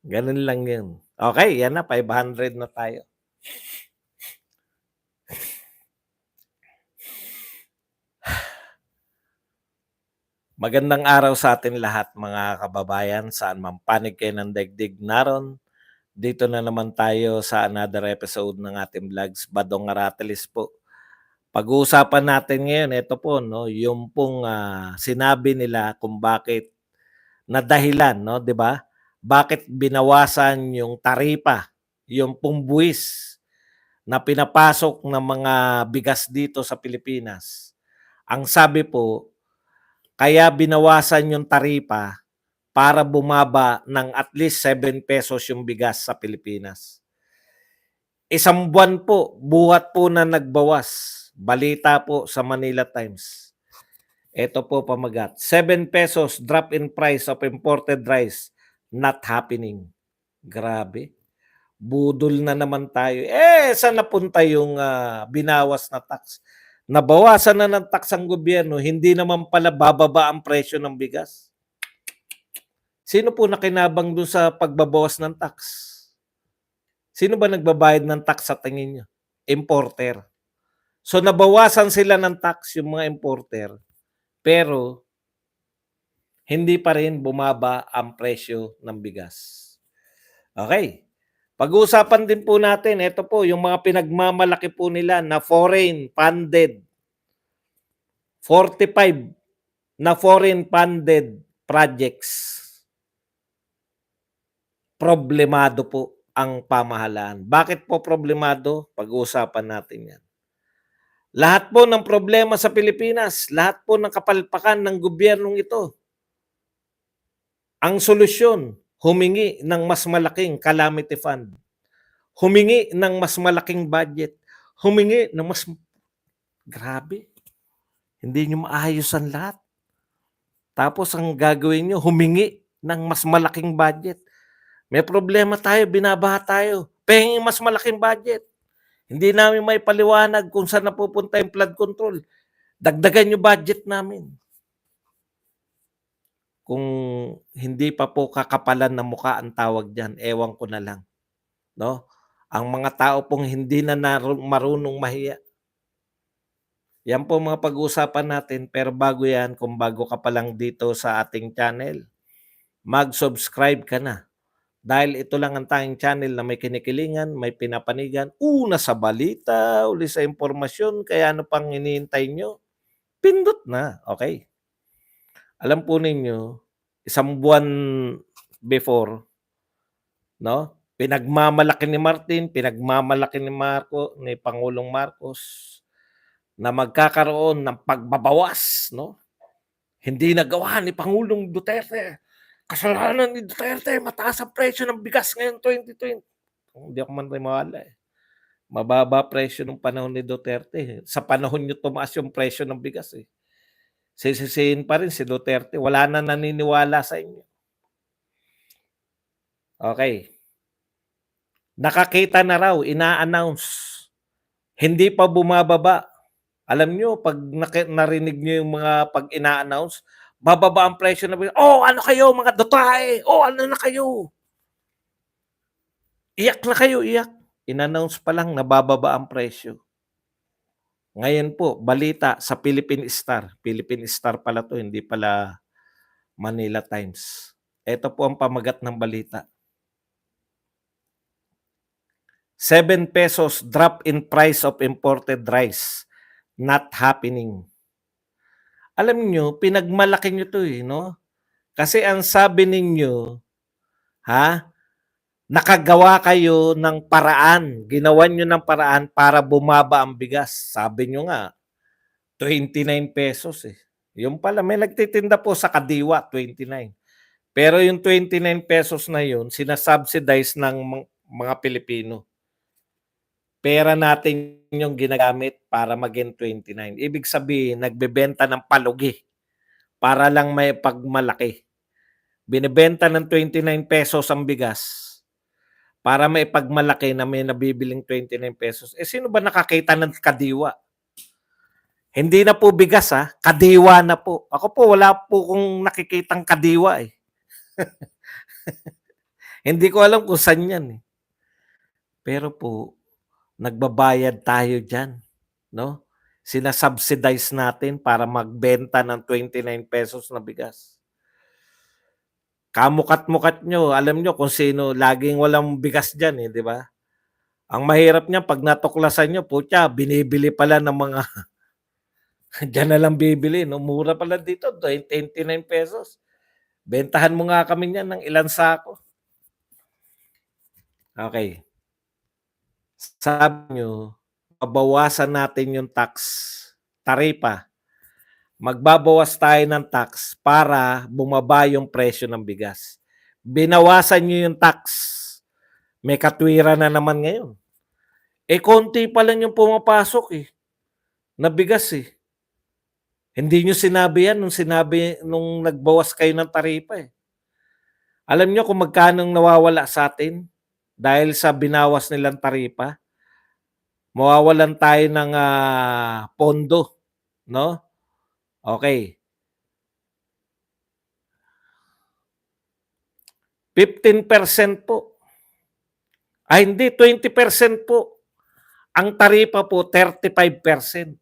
Gano'n lang 'yun. Okey, 'yan na 500 na tayo. Magandang araw sa atin lahat mga kababayan, saan man panig kayo ng daigdig naroon. Dito na naman tayo sa another episode ng ating vlogs, Badong Aratelis po. Pag-uusapan natin ngayon, ito po 'no, yung pong, sinabi nila kung bakit na dahilan 'no, 'di ba? Bakit binawasan yung taripa, yung pong buwis na pinapasok ng mga bigas dito sa Pilipinas. Ang sabi po, kaya binawasan yung taripa para bumaba ng at least ₱7 yung bigas sa Pilipinas. Isang buwan po, buhat po na nagbawas. Balita po sa Manila Times. Ito po pamagat, ₱7 drop in price of imported rice, not happening. Grabe, budol na naman tayo. Saan napunta yung, binawas na tax? Nabawasan na ng tax ang gobyerno, hindi naman pala bababa ang presyo ng bigas. Sino po nakinabang dun sa pagbabawas ng tax? Sino ba nagbabayad ng tax sa tingin niyo? Importer. So nabawasan sila ng tax yung mga importer, pero hindi pa rin bumaba ang presyo ng bigas. Okay. Pag-uusapan din po natin, ito po, yung mga pinagmamalaki po nila na foreign funded, 45 na foreign funded projects. Problemado po ang pamahalaan. Bakit po problemado? Pag-uusapan natin yan. Lahat po ng problema sa Pilipinas, lahat po ng kapalpakan ng gobyernong ito, ang solusyon, humingi ng mas malaking calamity fund, humingi ng mas malaking budget, humingi ng mas grabe. Hindi nyo maayos ang lahat. Tapos ang gagawin nyo, humingi ng mas malaking budget. May problema tayo, binabaha tayo. Pahinging mas malaking budget. Hindi namin may paliwanag kung saan napupunta yung flood control. Dagdagan yung budget namin. Kung hindi pa po kakapalan ng mukha ang tawag diyan, ewan ko na lang, 'no? Ang mga tao pong hindi na marunong mahiya. Yan po mga pag-uusapan natin, pero bago yan, kung bago ka pa lang dito sa ating channel, mag-subscribe ka na. Dahil ito lang ang tanging channel na may kinikilingan, may pinapanigan, una sa balita, uli sa impormasyon, kaya ano pang hinihintay nyo? Pindot na, okay? Alam po ninyo, isang buwan before, no? Pinagmamalaki ni Martin, pinagmamalaki ni Pangulong Marcos na magkakaroon ng pagbabawas, no? Hindi nagawa ni Pangulong Duterte. Kasalanan ni Duterte, mataas ang presyo ng bigas ngayon 2020. Hindi ako maniwala eh. Mababa presyo nung panahon ni Duterte. Sa panahon niyo tumaas yung presyo ng bigas eh. Sisisihin pa rin si Duterte. Wala na naniniwala sa inyo. Okay. Nakakita na raw, ina-announce. Hindi pa bumababa. Alam nyo, pag narinig nyo yung mga pag ina-announce, bababa ang presyo na bigas. Oh, ano kayo mga Duterte? Oh, ano na kayo? Iyak na kayo, iyak. In-announce pa lang na bababa ang presyo. Ngayon po, balita sa Philippine Star. Philippine Star pala to, hindi pala Manila Times. Ito po ang pamagat ng balita. ₱7 drop in price of imported rice. Not happening. Alam nyo, pinagmalaki nyo to eh, no? Kasi ang sabi ninyo, nakagawa kayo ng paraan. Ginawan nyo ng paraan para bumaba ang bigas. Sabi nyo nga, ₱29 eh. Yung pala, may nagtitinda po sa Kadiwa, 29. Pero yung ₱29 na yun, sinasubsidize ng mga Pilipino. Pera natin yung ginagamit para maging 29. Ibig sabihin, nagbebenta ng palugi para lang may pagmalaki. Binebenta ng ₱29 ang bigas para may pagmalaki na may nabibiling ₱29. Sino ba nakakita ng Kadiwa? Hindi na po bigas kadiwa na po. Ako po wala po kung nakikitang kadiwa eh. Hindi ko alam kung saan 'yan, eh. Pero po, nagbabayad tayo diyan, 'no? Sina-subsidize natin para magbenta ng ₱29 na bigas. Kamukat-mukat niyo, alam niyo kung sino laging walang bigas diyan, eh, 'di ba? Ang mahirap niyan 'pag natuklasan niyo, putya binibili pala ng mga diyan na lang bibili 'no, mura pala dito, ₱29. Bentahan mo nga kami niyan ng ilang sako. Okey, sabi niyo, babawasan natin yung tax, taripa. Magbabawas tayo ng tax para bumaba yung presyo ng bigas. Binawasan niyo yung tax, may katwiran na naman ngayon. Eh, konti pa lang yung pumapasok, eh, na bigas, eh. Hindi niyo sinabi yan nung nagbawas kayo ng taripa, eh. Alam niyo kung magkano ang nawawala sa'tin dahil sa binawas nilang taripa? Mawawalan tayo ng, pondo, 'no? Okey, 15% po. Ay hindi, 20% po. Ang taripa po 35%.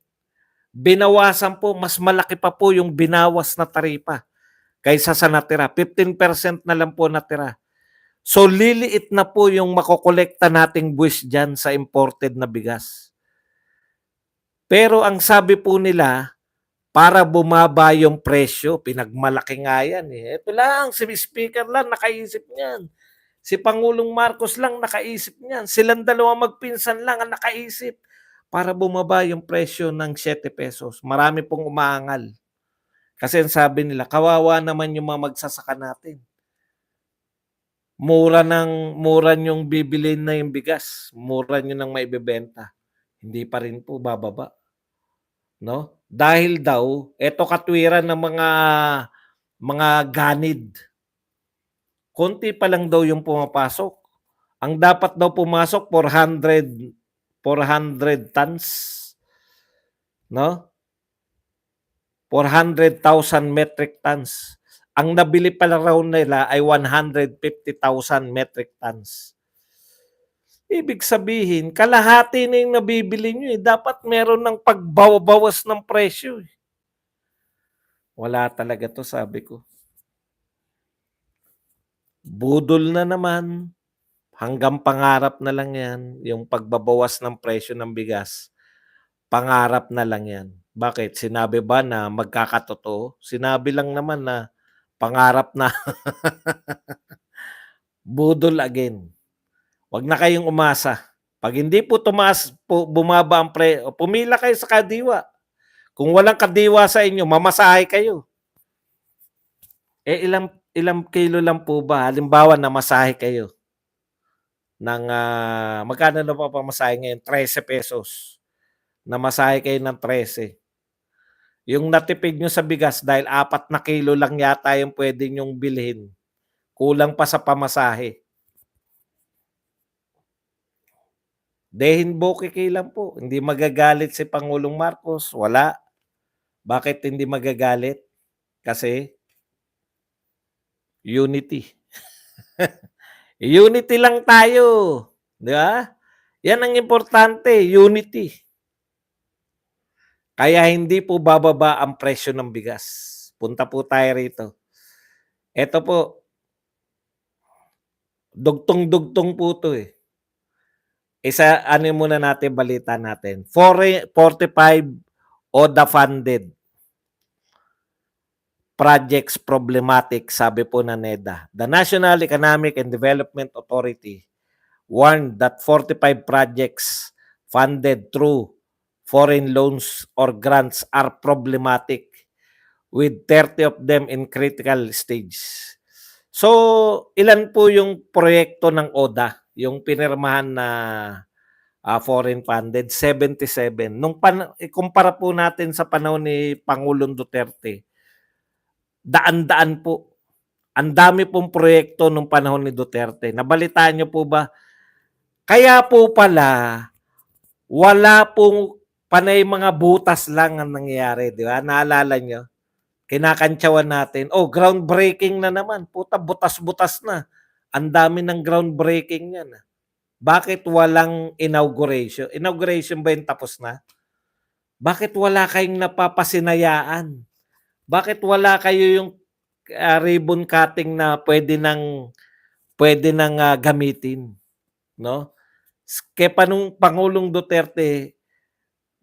Binawasan po, mas malaki pa po yung binawas na taripa kaysa sa natira, 15% na lang po natira. So, liliit na po yung makokolekta nating buwis diyan sa imported na bigas. Pero ang sabi po nila, para bumaba yung presyo, pinagmalaki nga yan, eh. Ito lang, si speaker lang nakaisip niyan. Si Pangulong Marcos lang nakaisip niyan. Silang dalawang magpinsan lang ang nakaisip para bumaba yung presyo ng ₱7. Marami pong umaangal. Kasi ang sabi nila, kawawa naman yung mga magsasaka natin. Mura niyong bibilhin na yung bigas, mura niyo ng maibebenta. Hindi pa rin po bababa, 'no? Dahil daw eto katwiran ng mga ganid, konti pa lang daw yung pumapasok. Ang dapat daw pumasok 400 tons, 'no? 400,000 metric tons. Ang nabili pala raw nila ay 150,000 metric tons. Ibig sabihin, kalahati na yung nabibili nyo, eh. Dapat meron ng pagbawas ng presyo, eh. Wala talaga 'to, sabi ko. Budol na naman, hanggang pangarap na lang 'yan, yung pagbabawas ng presyo ng bigas, pangarap na lang 'yan. Bakit, sinabi ba na magkakatotoo? Sinabi lang naman na pangarap na. Budol again. 'Wag na kayong umasa. 'Pag hindi po bumaba ang pumila kayo sa kadiwa. Kung walang kadiwa sa inyo, mamasahe kayo. Eh, ilang ilang kilo lang po ba? Halimbawa namasahe kayo ng, magkano na po pamasahe ngayon, ₱13. Namasahe kayo ng 13. Yung natipid niyo sa bigas dahil 4 na kilo lang yata yung puwede niyong bilhin, kulang pa sa pamasahe. Dehin bokeke lang po, hindi magagalit si Pangulong Marcos, wala. Bakit hindi magagalit? Kasi unity. Unity lang tayo, 'di ba? 'Yan ang importante, unity. Kaya hindi po bababa ang presyo ng bigas. Punta po tayo rito. Eto po, dugtong-dugtong po 'to, eh. Ano muna natin, balita natin. 45 ODA funded projects problematic, sabi po ng NEDA. The National Economic and Development Authority warned that 45 projects funded through foreign loans or grants are problematic, with 30 of them in critical stage. So, ilan po yung proyekto ng ODA, yung pinirmahan na foreign funded? 77. Ikumpara po natin sa panahon ni Pangulong Duterte, daan-daan po. Ang dami pong proyekto nung panahon ni Duterte. Nabalitaan niyo po ba? Kaya po pala, wala pong panay, mga butas lang ang nangyayari, di ba? Naalala niyo? Kinakantyawan natin, oh, groundbreaking na naman. Puta, butas-butas na. Ang dami ng groundbreaking niyan, Bakit walang inauguration? Inauguration ba yung tapos na? Bakit wala kayong napapasinayaan? Bakit wala kayo yung, ribbon cutting na puwede nang gamitin, 'no? Kay Pangulong Duterte,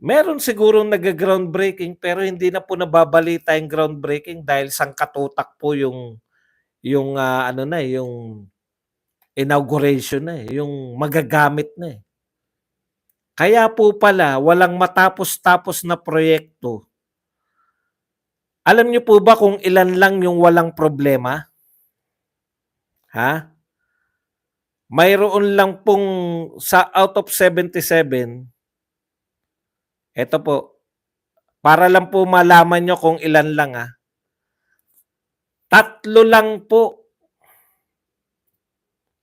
meron sigurong nagga-groundbreaking pero hindi na po nababalita yung groundbreaking dahil sangkatutak po yung, ano na, yung inauguration na, yung magagamit na, Kaya po pala walang matapos-tapos na proyekto. Alam niyo po ba kung ilan lang yung walang problema? Ha? Mayroon lang pong sa out of 77, eto po, para lang po malaman niyo kung ilan lang, 3 lang po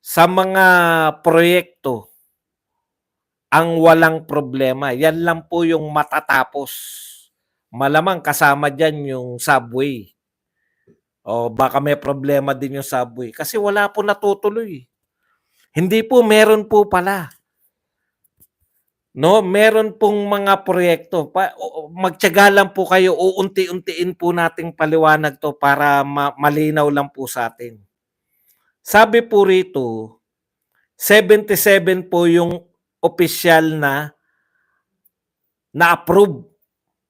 sa mga proyekto ang walang problema. Yan lang po yung matatapos. Malamang kasama diyan yung subway. O baka may problema din yung subway kasi wala po natutuloy. Hindi po, meron po pala. No, meron pong mga proyekto. Magtiyaga lang po kayo, uunti-untiin po nating paliwanag 'to para malinaw lang po sa atin. Sabi po rito, 77 po yung opisyal na-approve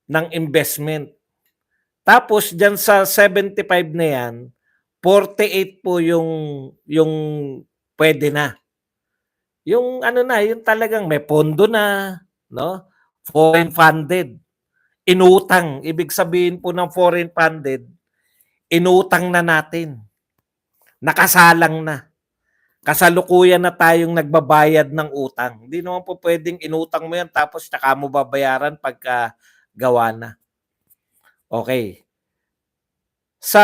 ng investment. Tapos diyan sa 75 na 'yan, 48 po yung puwede na. Yung ano na, yung talagang may pondo na, 'no? Foreign funded. Inutang, ibig sabihin po ng foreign funded, inutang na natin. Nakasalang na. Kasalukuyan na tayong nagbabayad ng utang. Hindi naman po puwedeng inutang mo 'yan tapos tsaka mo babayaran pagka gawa na. Okay. Sa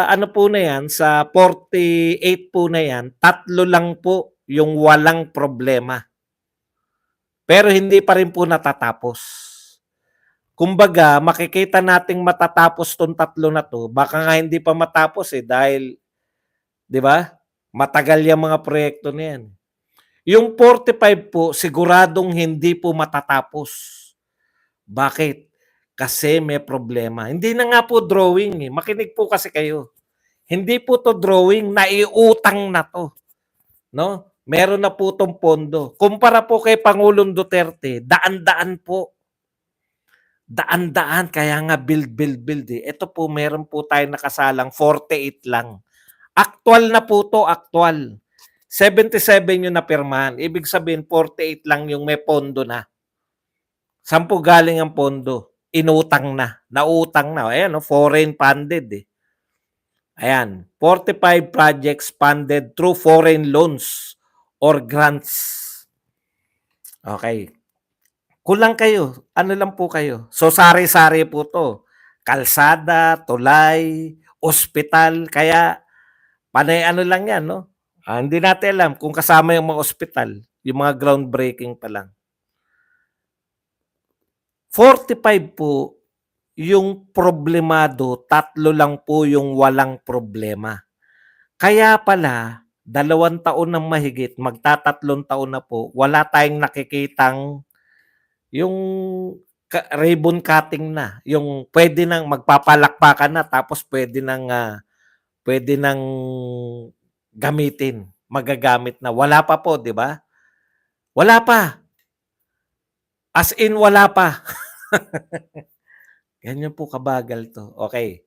ano po na 'yan, sa 48 po na 'yan, 3 lang po yung walang problema. Pero hindi pa rin po natatapos. Kumbaga, makikita nating matatapos 'tong 3 na 'to, baka nga hindi pa matapos, dahil 'di ba, matagal yang mga proyekto na 'yan. Yung 45 po siguradong hindi po matatapos. Bakit? Kasi may problema. Hindi na nga po drawing, makinig po kasi kayo. Hindi po 'to drawing, naiutang na 'to, 'no? Meron na po 'tong pondo. Kumpara po kay Pangulong Duterte, daan-daan po. Daan-daan, kaya nga build, build, build, Ito po meron po tayong nakasalang 48 lang. Aktuwal na po 'to, aktuwal. 77 yung napirmahan, ibig sabihin 48 lang yung may pondo na. Saan po galing ang pondo? Inutang na, nautang na. Ayan, foreign funded, Ayan, 45 projects funded through foreign loans or grants. Okay. Kulang kayo, ano lang po kayo. So sari-sari po 'to. Kalsada, tulay, ospital, kaya panay ano lang 'yan, 'no? Hindi natin alam kung kasama yung mga ospital, yung mga groundbreaking pa lang. 45 po yung problemado, 3 lang po yung walang problema. Kaya pala 2 taon ng mahigit, magtatatlong taon na po, wala tayong nakikitang yung ribbon cutting na, yung puwede nang magpapalakpakan na tapos puwede nang gamitin, magagamit na. Wala pa po, 'di ba? Wala pa. As in wala pa. Ganyan po kabagal 'to. Okay.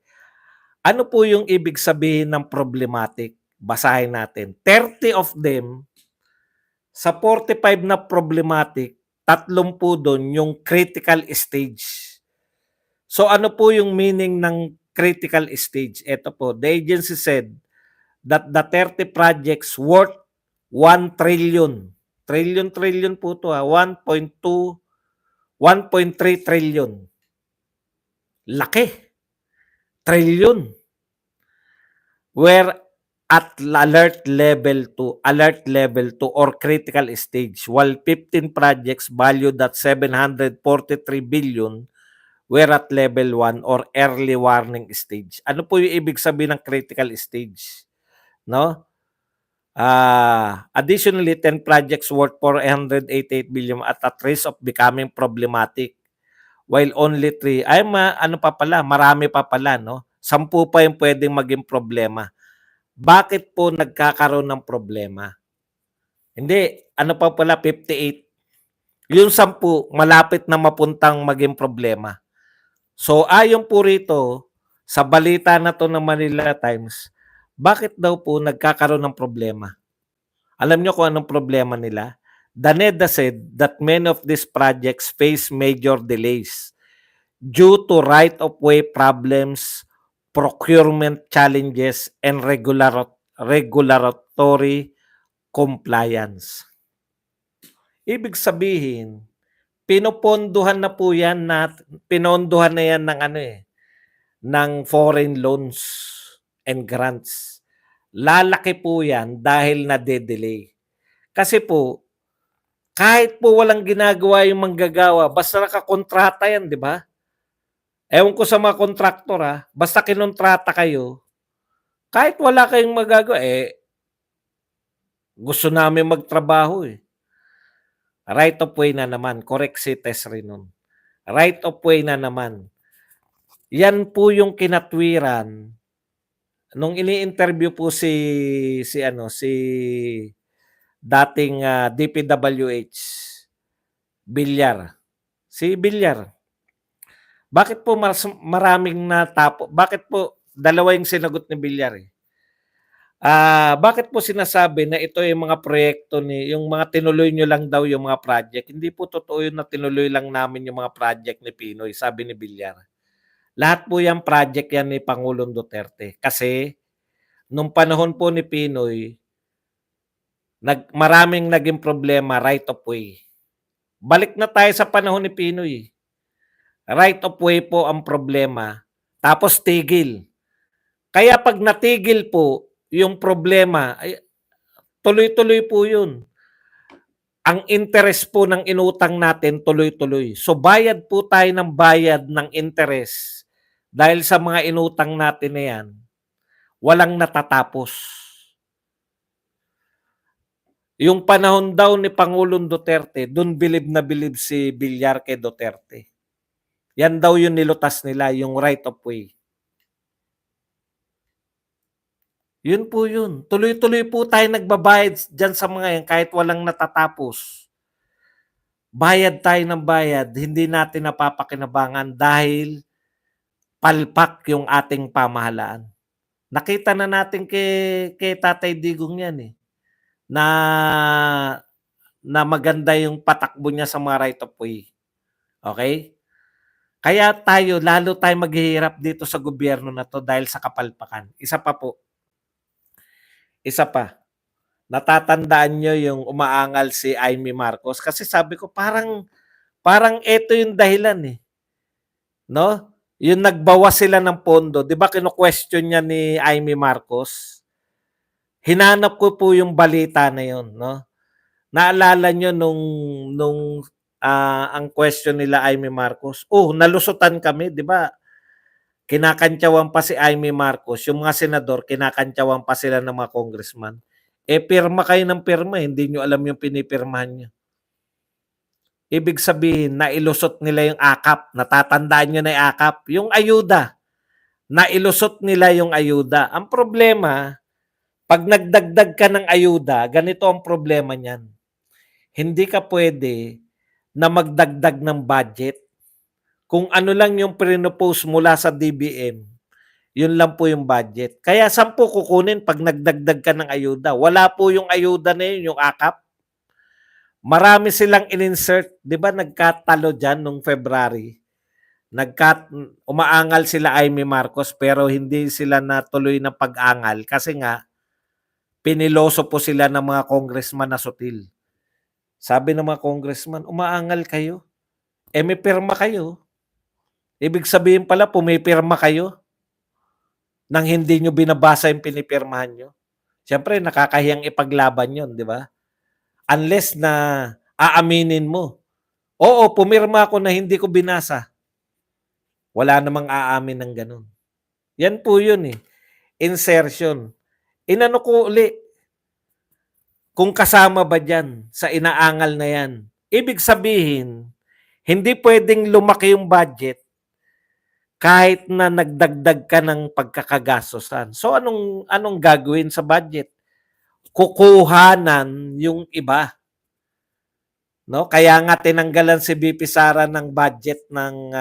Ano po yung ibig sabihin ng problematic? Basahin natin. 30 of them, sa 45 na problematic, 3 po dun yung critical stage. So ano po yung meaning ng critical stage? Ito po, the agency said that the 30 projects worth 1 trillion. Trillion po to, 1.2, 1.3 trillion. Laki. Trillion. Were at alert level 2 or critical stage, while 15 projects valued at 743 billion were at level 1 or early warning stage. Ano po yung ibig sabihin ng critical stage? No? Additionally, 10 projects worth 488 billion at risk of becoming problematic, while only 3 ay ano pa pala, marami pa pala, no? 10 pa yung pwedeng maging problema. Bakit po nagkakaroon ng problema? Hindi, ano pa pala, 58. Yung 10, malapit na mapuntang maging problema. So, ayon po rito, sa balita na to ng Manila Times, bakit daw po nagkakaroon ng problema? Alam nyo kung anong problema nila? The NEDA said that many of these projects face major delays due to right-of-way problems, procurement challenges, and regulatory compliance. Ibig sabihin, pinopondohan na po yan pinondohan na yan ng ng foreign loans and grants. Lalaki po yan dahil na-delay. Kasi po, kahit po walang ginagawa yung manggagawa, basta nakakontrata yan, di ba? Ewan ko sa mga kontraktor basta kinontrata kayo, kahit wala kayong magagawa, gusto namin magtrabaho Right of way na naman, correct si Tess Rinon. Right of way na naman. Yan po yung kinatwiran nung ini-interview po si dating DPWH Villar. Si Villar. Bakit po maraming natapo? Bakit po dalawa yung sinagot ni Villar bakit po sinasabi na ito yung mga proyekto yung mga tinuloy nyo lang daw yung mga project? Hindi po totoo yun na tinuloy lang namin yung mga project ni Pinoy, sabi ni Villar. Lahat po yung project yan ni Pangulong Duterte. Kasi nung panahon po ni Pinoy, maraming naging problema right of way. Balik na tayo sa panahon ni Pinoy. Right of way po ang problema. Tapos tigil. Kaya pag natigil po yung problema, tuloy-tuloy po yun. Ang interest po ng inutang natin tuloy-tuloy. So bayad po tayo ng bayad ng interest dahil sa mga inutang natin na yan, walang natatapos. Yung panahon daw ni Pangulong Duterte, doon bilib na bilib si Villar kay Duterte. Yan daw yung nilutas nila, yung right of way. Yun po yun. Tuloy-tuloy po tayo nagbabayad dyan sa mga yan kahit walang natatapos. Bayad tayo ng bayad, hindi natin napapakinabangan dahil palpak yung ating pamahalaan. Nakita na natin kay Tatay Digong yan na maganda yung patakbo niya sa mga right of way. Okay? Kaya lalo tayo maghihirap dito sa gobyerno na to dahil sa kapalpakan. Isa pa. Natatandaan nyo yung umaangal si Amy Marcos kasi sabi ko parang ito yung dahilan No? Yung nagbawas sila ng pondo, 'di ba kino-question niya ni Amy Marcos? Hinanap ko po yung balita na yun, no? Naalala nyo nung ang question nila Amy Marcos, nalusutan kami, 'di ba? Kinakantyawan pa si Amy Marcos, yung mga senador, kinakantyawan pa sila ng mga congressman. Pirma kayo ng pirma, hindi nyo alam yung pinipirmahan nyo. Ibig sabihin, nailusot nila yung AKAP. Natatandaan nyo na yung AKAP. Yung ayuda. Nailusot nila yung ayuda. Ang problema, pag nagdagdag ka ng ayuda, ganito ang problema niyan. Hindi ka pwede na magdagdag ng budget. Kung ano lang yung pinopose mula sa DBM, yun lang po yung budget. Kaya 10 kukunin pag nagdagdag ka ng ayuda. Wala po yung ayuda na yun, yung AKAP. Marami silang in-insert. Di ba nagkatalo dyan nung February? Umaangal sila Amy Marcos pero hindi sila natuloy ng pag-angal kasi nga piniloso po sila ng mga congressman na sutil. Sabi ng mga congressman, umaangal kayo. May pirma kayo. Ibig sabihin pala, pumipirma kayo nang hindi nyo binabasa yung pinipirmahan nyo. Siyempre, nakakahiyang ipaglaban yun, di ba? Unless na aaminin mo. Oo, pumirma ako na hindi ko binasa. Wala namang aamin ng ganun. Yan po yun Insertion. Inano ko uli. kung kasama ba diyan sa inaangal na 'yan. Ibig sabihin, hindi puwedeng lumaki yung budget kahit na nagdagdag ka ng pagkakagastusan. So anong anong gagawin sa budget? Kukuhanan yung iba, 'no? Kaya nga tinanggalan si VP Sara ng budget ng,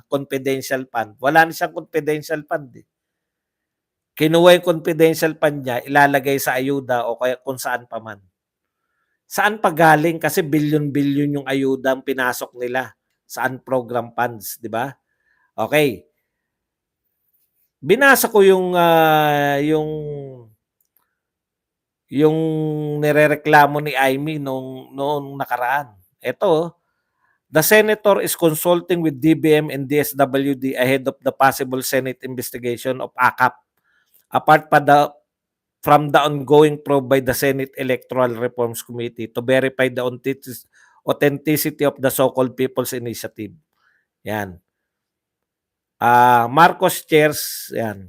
confidential fund. Wala na siyang confidential fund, eh. Kinuha yung confidential fund niya, ilalagay sa ayuda o kaya kung saan pa man. Saan pa galing? Kasi bilyon-bilyon yung ayuda ang pinasok nila sa unprogram funds, di ba? Okay. Binasa ko yung nirereklamo ni Amy noong nakaraan. Ito, the senator is consulting with DBM and DSWD ahead of the possible Senate investigation of AKAP. Apart from the ongoing probe by the Senate Electoral Reforms Committee to verify the authenticity of the so-called People's Initiative. Yan. Marcos chairs, yan.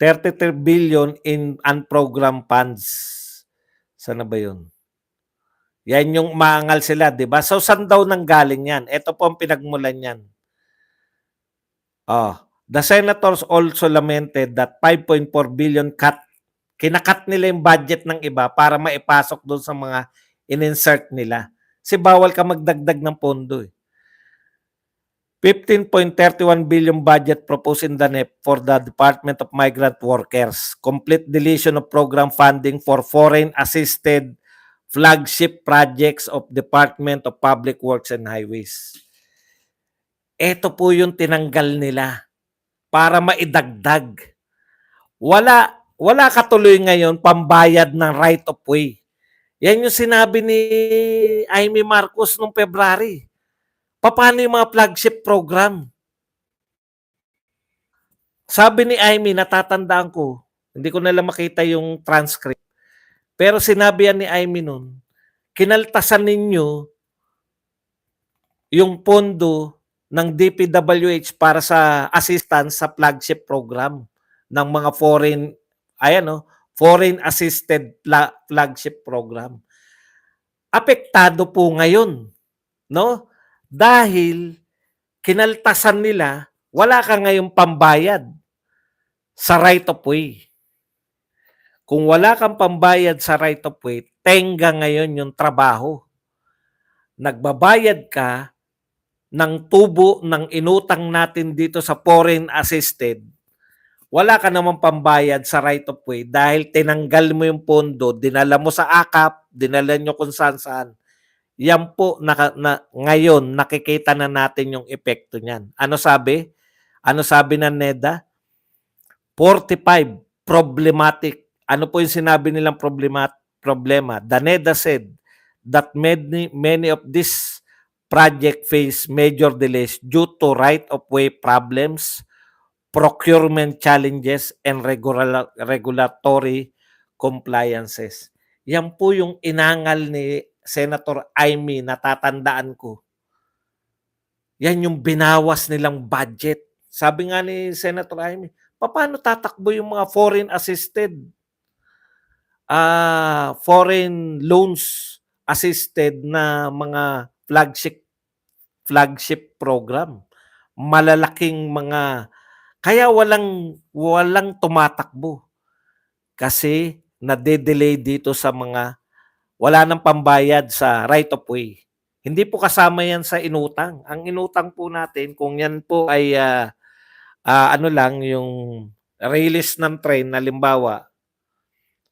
33 billion in unprogrammed funds. Sana ba yun? Yan yung maangal sila, di ba? So, saan daw nanggaling yan? Ito po ang pinagmulan yan. The senators also lamented that 5.4 billion kinakat nila yung budget ng iba para maipasok doon sa mga in-insert nila. Kasi bawal ka magdagdag ng pondo, eh. 15.31 billion budget proposed in the NEP for the Department of Migrant Workers. Complete deletion of program funding for foreign-assisted flagship projects of Department of Public Works and Highways. Ito po yung tinanggal nila para maidagdag. Wala katuloy ngayon pambayad ng right of way. Yan yung sinabi ni Amy Marcos noong February. Paano yung mga flagship program? Sabi ni Amy, natatandaan ko, hindi ko na lang makita yung transcript. Pero sinabi yan ni Amy nun, kinaltasan ninyo yung pondo ng DPWH para sa assistance sa flagship program ng mga foreign assisted flagship program. Apektado po ngayon, no? Dahil kinaltasan nila, wala ka ngayong pambayad sa right of way. Kung wala kang pambayad sa right of way, tenga ngayon yung trabaho. Nagbabayad ka ng tubo ng inutang natin dito sa foreign assisted, wala ka namang pambayad sa right of way dahil tinanggal mo yung pondo, dinala mo sa AKAP, dinala nyo kung saan-saan. Yan po, ngayon, nakikita na natin yung epekto niyan. Ano sabi? Ano sabi ng NEDA? 45, problematic. Ano po yung sinabi nilang problema? The NEDA said that many of these project face major delays due to right-of-way problems, procurement challenges, and regulatory compliances. Yan po yung inangal ni Senator Amy, natatandaan ko. Yan yung binawas nilang budget. Sabi nga ni Senator Amy, paano tatakbo yung mga foreign assisted, foreign loans assisted na mga flagship program? Malalaking mga, kaya walang tumatakbo. Kasi nade-delay dito sa mga wala nang pambayad sa right of way. Hindi po kasama yan sa inutang. Ang inutang po natin, kung yan po ay ano lang, yung release ng train, halimbawa,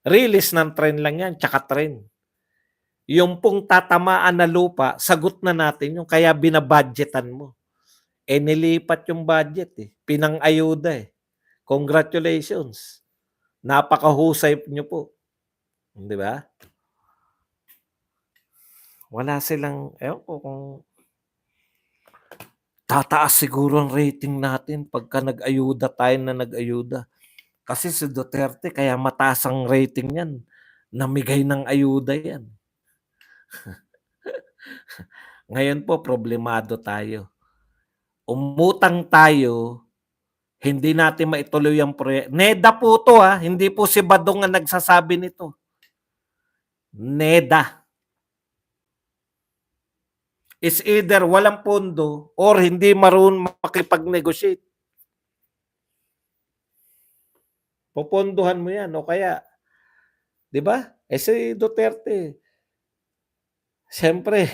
release ng train lang yan, tsaka train. Yung pong tatamaan na lupa, sagot na natin yung kaya binabudgetan mo. Nilipat yung budget, eh. Pinang-ayuda, eh. Congratulations. Napakahusay nyo po. Di ba? Wala silang, ewan ko kung tataas siguro ang rating natin pagka nag-ayuda tayo na nag-ayuda. Kasi si Duterte, kaya mataas ang rating yan. Namigay ng ayuda yan. Ngayon po, problemado tayo. Umutang tayo, hindi natin maituloy ang proyekto. NEDA po to, hindi po si Badong ang nagsasabi nito. NEDA. Is either walang pondo or hindi marunong makipag-negotiate. Popondohan mo 'yan o kaya 'di ba? Si Duterte, siyempre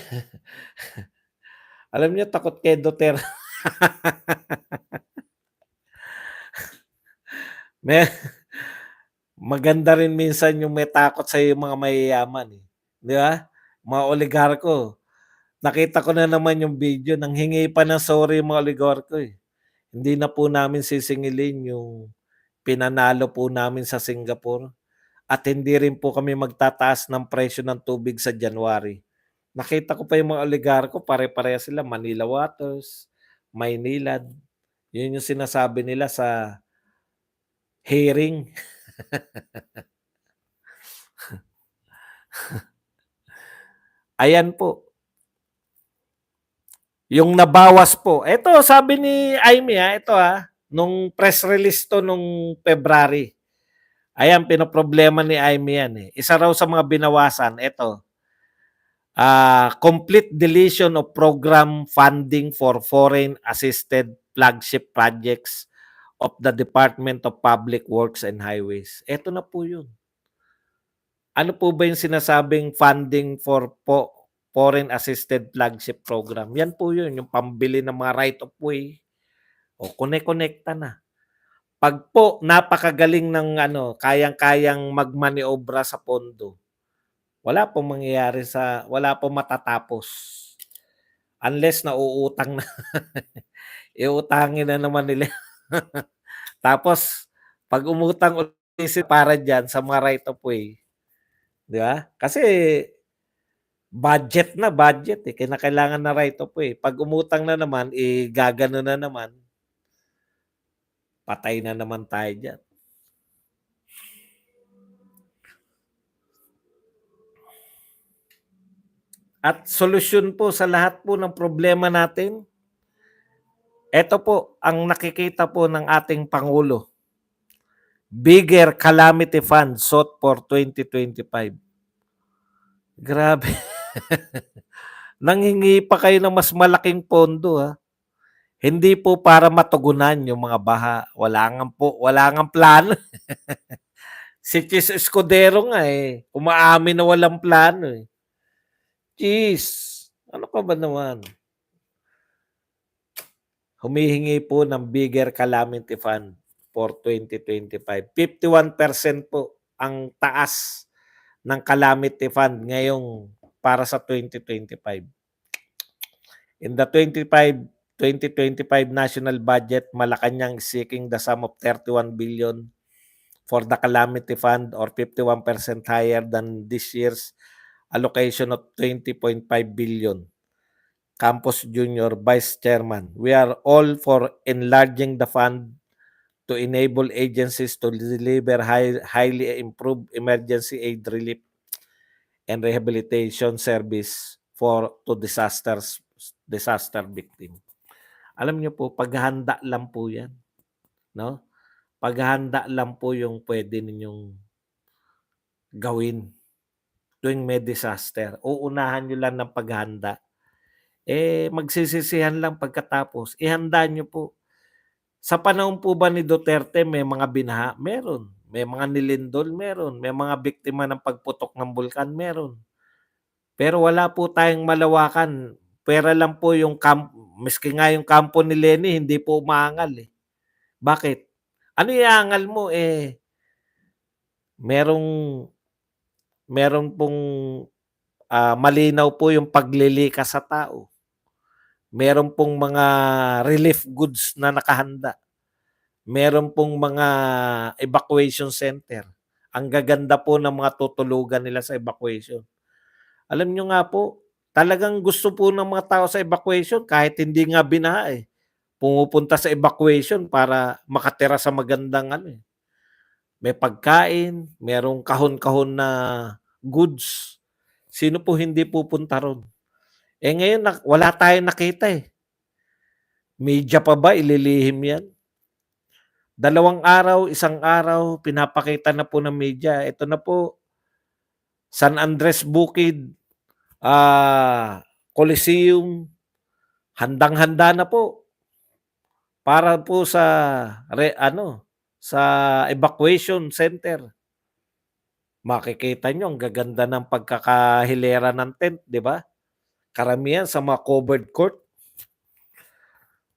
alam niyo takot kay Duterte may maganda rin minsan yung may takot sa yung mga mayayaman, eh, 'di ba? Mga oligarko. Nakita ko na naman yung video nanghingi pa ng sorry yung mga oligarko, eh. Hindi na po namin sisingilin yung pinanalo po namin sa Singapore at hindi rin po kami magtataas ng presyo ng tubig sa January. Nakita ko pa yung mga oligarko pare-parehas sila Manila Waters, Maynilad. Yun yung sinasabi nila sa hearing. Ayan po, yung nabawas po. Ito sabi ni Aimee, ito, nung press release 'to nung February. Ayan, pinoproblema ni Aimee yan, eh. Isa raw sa mga binawasan, ito, complete deletion of program funding for foreign assisted flagship projects of the Department of Public Works and Highways. Ito na po yun. Ano po ba yung sinasabing funding for foreign assisted flagship program? Yan po yun, yung pambili ng mga right of way. O kone-konekta na. Pag po napakagaling ng kayang-kayang magmaniobra sa pondo, wala pong mangyayari wala pong matatapos. Unless nauutang na. Iutangin na naman nila. Tapos, pag umutang ulit para dyan sa mga right of way, di ba? Kasi budget, eh. Kinakailangan na right of way. Pag umutang na naman, gagano na naman. Patay na naman tayo dyan. At solusyon po sa lahat po ng problema natin, ito po ang nakikita po ng ating Pangulo. Bigger calamity fund sought for 2025. Grabe. Nanghingi pa kayo ng mas malaking pondo, Hindi po para matugunan yung mga baha. Wala ngang plano. Si Chis Escudero nga, umaamin na walang plano, eh. Chis, ano ka ba naman? Humihingi po ng bigger calamity fund for 2025. 51% po ang taas ng calamity fund ngayong para sa 2025. In the 2025 national budget, Malacanang is seeking the sum of 31 billion for the calamity fund or 51% higher than this year's allocation of 20.5 billion. Campos Jr. Vice Chairman, we are all for enlarging the fund to enable agencies to deliver highly improved emergency aid relief and rehabilitation service to disaster victim. Alam niyo po, paghahanda lang po 'yan, no? Paghahanda lang po yung pwede ninyong gawin tuwing may disaster. Uunahan niyo lang ng paghahanda. Magsisisihan lang pagkatapos. Ihanda niyo po. Sa panahon po ba ni Duterte may mga binaha? Meron. May mga nilindol? Meron. May mga biktima ng pagputok ng bulkan? Meron. Pero wala po tayong malawakan. Pera lang po yung miski nga yung kampo ni Leni, hindi po umaangal, eh. Bakit? Ano iaangal mo, merong pong malinaw po yung paglilikas sa tao. Meron pong mga relief goods na nakahanda. Meron pong mga evacuation center. Ang gaganda po ng mga tutulugan nila sa evacuation. Alam nyo nga po, talagang gusto po ng mga tao sa evacuation kahit hindi nga binaha, pumupunta sa evacuation para makatira sa magandang may pagkain, merong kahon-kahon na goods. Sino po hindi pupunta ron? Ngayon wala tayong nakita, Media pa ba ililihim yan? 2 araw, 1 araw, pinapakita na po ng media. Ito na po, San Andres Bukid, Coliseum, handang-handa na po para po sa sa evacuation center. Makikita niyo ang gaganda ng pagkakahilera ng tent, 'di ba? Karamihan sa mga covered court.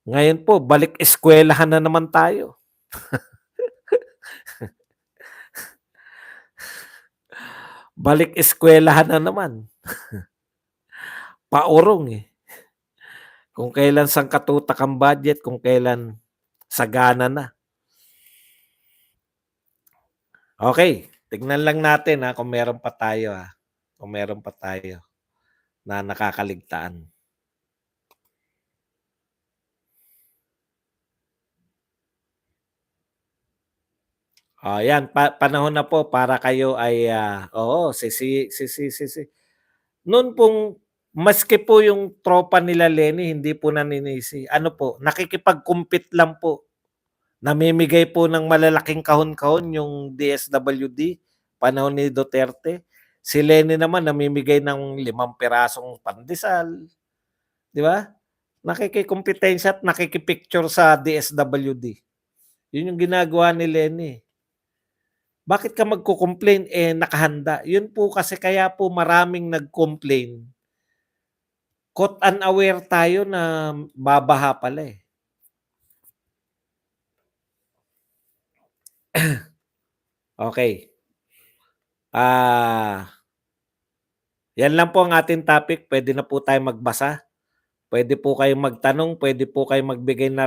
Ngayon po, balik eskwelahan na naman tayo. Balik eskwelahan na naman. Paurong eh. Kung kailan sangkatutak ang budget, kung kailan sagana na. Okay, tignan lang natin kung meron pa tayo Kung meron pa tayo na nakakaligtaan. Yan panahon na po para kayo ay oo, noon pong maski po yung tropa nila Leni hindi po naninisi. Ano po, nakikipag-compete lang po. Namimigay po ng malalaking kahon-kahon yung DSWD, panahon ni Duterte. Si Leni naman namimigay ng 5 pirasong pandesal, 'di ba? Nakikikumpitensya at nakikipicture sa DSWD. Yun yung ginagawa ni Leni. Bakit ka magko-complain, nakahanda? Yun po kasi kaya po maraming nag-complain. Caught unaware tayo na babaha pala eh. Okay. Yan lang po ang ating topic. Pwede na po tayong magbasa. Pwede po kayong magtanong, pwede po kayong magbigay na